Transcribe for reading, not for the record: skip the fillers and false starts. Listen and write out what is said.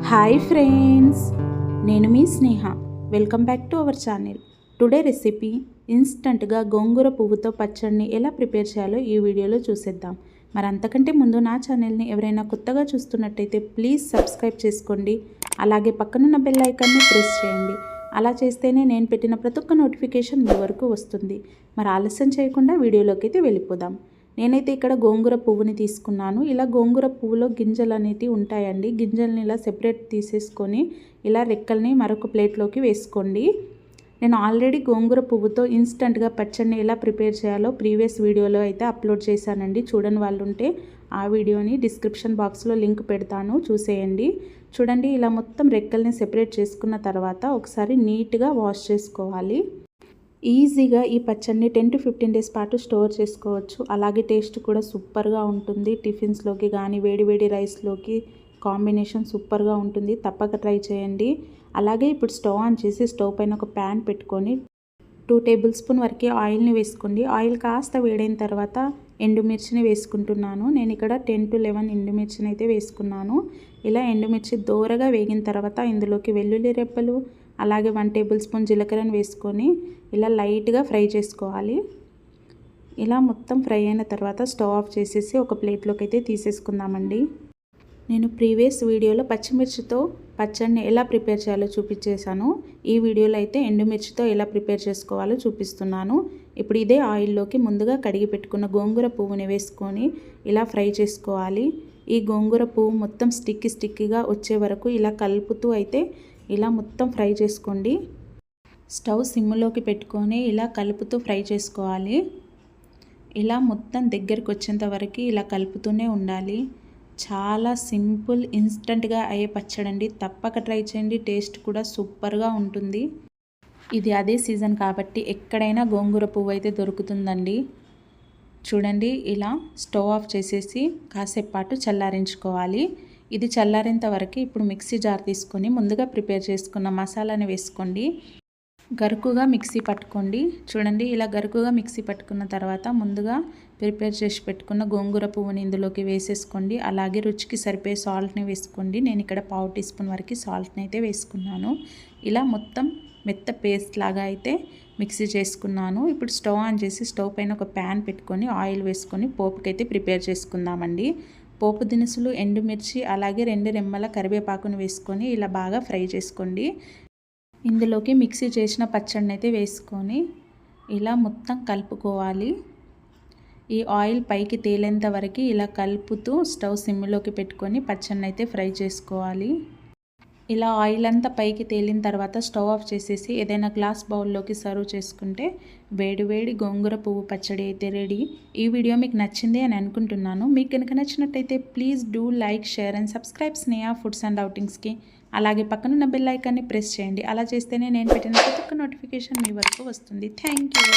Hi friends, నేను మీ Sneha. Welcome back to our channel. Today recipe ఇన్స్టంట్గా గోంగూర పువ్వుతో పచ్చడిని ఎలా ప్రిపేర్ చేయాలో ఈ వీడియోలో చూసేద్దాం. మరి అంతకంటే ముందు నా ఛానల్ని ఎవరైనా కొత్తగా చూస్తున్నట్టయితే ప్లీజ్ సబ్స్క్రైబ్ చేసుకోండి. అలాగే పక్కనున్న బెల్ ఐకాన్ని ప్రెస్ చేయండి. అలా చేస్తేనే నేను పెట్టిన ప్రతి ఒక్క నోటిఫికేషన్ మీ వరకు వస్తుంది. మరి ఆలస్యం చేయకుండా వీడియోలోకి అయితే వెళ్ళిపోదాం. నేనైతే ఇక్కడ గోంగూర పువ్వుని తీసుకున్నాను. ఇలా గోంగూర పువ్వులో గింజలు అనేవి ఉంటాయండి. గింజల్ని ఇలా సెపరేట్ తీసేసుకొని ఇలా రెక్కల్ని మరొక ప్లేట్లోకి వేసుకోండి. నేను ఆల్రెడీ గోంగూర పువ్వుతో ఇన్స్టంట్గా పచ్చడిని ఎలా ప్రిపేర్ చేయాలో ప్రీవియస్ వీడియోలో అయితే అప్లోడ్ చేశానండి. చూడని వాళ్ళు ఉంటే ఆ వీడియోని డిస్క్రిప్షన్ బాక్స్లో లింక్ పెడతాను, చూసేయండి. చూడండి, ఇలా మొత్తం రెక్కల్ని సెపరేట్ చేసుకున్న తర్వాత ఒకసారి నీట్గా వాష్ చేసుకోవాలి. ఈజీగా ఈ పచ్చడిని 10 to 15 డేస్ పాటు స్టోర్ చేసుకోవచ్చు. అలాగే టేస్ట్ కూడా సూపర్గా ఉంటుంది. టిఫిన్స్లోకి కానీ వేడి రైస్లోకి కాంబినేషన్ సూపర్గా ఉంటుంది. తప్పక ట్రై చేయండి. అలాగే ఇప్పుడు స్టవ్ ఆన్ చేసి స్టవ్ పైన ఒక ప్యాన్ పెట్టుకొని 2 టేబుల్ స్పూన్ వరకు ఆయిల్ని వేసుకోండి. ఆయిల్ కాస్త వేడైన తర్వాత ఎండుమిర్చిని వేసుకుంటున్నాను. నేను ఇక్కడ 10 to 11 ఎండుమిర్చిని అయితే వేసుకున్నాను. ఇలా ఎండుమిర్చి దోరగా వేగిన తర్వాత ఇందులోకి వెల్లుల్లి రెబ్బలు అలాగే 1 టేబుల్ స్పూన్ జీలకర్రను వేసుకొని ఇలా లైట్గా ఫ్రై చేసుకోవాలి. ఇలా మొత్తం ఫ్రై అయిన తర్వాత స్టవ్ ఆఫ్ చేసేసి ఒక ప్లేట్లోకి అయితే తీసేసుకుందామండి. నేను ప్రీవియస్ వీడియోలో పచ్చిమిర్చితో పచ్చడిని ఎలా ప్రిపేర్ చేయాలో చూపించేశాను. ఈ వీడియోలో అయితే ఎండుమిర్చితో ఎలా ప్రిపేర్ చేసుకోవాలో చూపిస్తున్నాను. ఇప్పుడు ఇదే ఆయిల్లోకి ముందుగా కడిగి పెట్టుకున్న గోంగూర పువ్వుని వేసుకొని ఇలా ఫ్రై చేసుకోవాలి. ఈ గోంగూర పువ్వు మొత్తం స్టిక్కీగా వచ్చే వరకు ఇలా కలుపుతూ అయితే ఇలా మొత్తం ఫ్రై చేసుకోండి. స్టవ్ సిమ్లోకి పెట్టుకొని ఇలా కలుపుతూ ఫ్రై చేసుకోవాలి. ఇలా మొత్తం దగ్గరికి వచ్చేంత వరకు ఇలా కలుపుతూనే ఉండాలి. చాలా సింపుల్, ఇన్స్టంట్గా అయ్యే పచ్చడండి. తప్పక ట్రై చేయండి. టేస్ట్ కూడా సూపర్గా ఉంటుంది. ఇది అదే సీజన్ కాబట్టి ఎక్కడైనా గోంగూర పువ్వు అయితే దొరుకుతుందండి. చూడండి, ఇలా స్టవ్ ఆఫ్ చేసేసి కాసేపు పాటు చల్లారించుకోవాలి. ఇది చల్లారేంత వరకు ఇప్పుడు మిక్సీ జార్ తీసుకొని ముందుగా ప్రిపేర్ చేసుకున్న మసాలాని వేసుకోండి. గరుకుగా మిక్సీ పట్టుకోండి. చూడండి, ఇలా గరుకుగా మిక్సీ పట్టుకున్న తర్వాత ముందుగా ప్రిపేర్ చేసి పెట్టుకున్న గోంగూర పువ్వుని ఇందులోకి వేసేసుకోండి. అలాగే రుచికి సరిపోయే సాల్ట్ని వేసుకోండి. నేను ఇక్కడ 1/2 టీ స్పూన్ వరకు సాల్ట్ని అయితే వేసుకున్నాను. ఇలా మొత్తం మెత్త పేస్ట్ లాగా అయితే మిక్సీ చేసుకున్నాను. ఇప్పుడు స్టవ్ ఆన్ చేసి స్టవ్ పైన ఒక ప్యాన్ పెట్టుకొని ఆయిల్ వేసుకొని పోపుకైతే ప్రిపేర్ చేసుకుందామండి. పోపు దినుసులు, ఎండుమిర్చి అలాగే 2 రెమ్మల కరివేపాకును వేసుకొని ఇలా బాగా ఫ్రై చేసుకోండి. ఇందులోకి మిక్సీ చేసిన పచ్చడిని అయితే వేసుకొని ఇలా మొత్తం కలుపుకోవాలి. ఈ ఆయిల్ పైకి తేలేంత వరకు ఇలా కలుపుతూ స్టవ్ సిమ్లోకి పెట్టుకొని పచ్చడిని అయితే ఫ్రై చేసుకోవాలి. ఇలా ఆయిల్ అంతా పైకి తేలిన తర్వాత స్టవ్ ఆఫ్ చేసేసి ఏదైనా గ్లాస్ బౌల్లోకి సర్వ్ చేసుకుంటే వేడి గోంగూర పువ్వు పచ్చడి అయితే రెడీ. ఈ వీడియో మీకు నచ్చింది అని అనుకుంటున్నాను. మీకు కనుక నచ్చినట్టయితే please do like, share and subscribe Sneha foods and అవుటింగ్స్కి. అలాగే పక్కనున్న బెల్ ఐకాన్ని ప్రెస్ చేయండి. అలా చేస్తేనే నేను పెట్టిన ప్రతి ఒక్క నోటిఫికేషన్ మీ వరకు వస్తుంది. Thank you.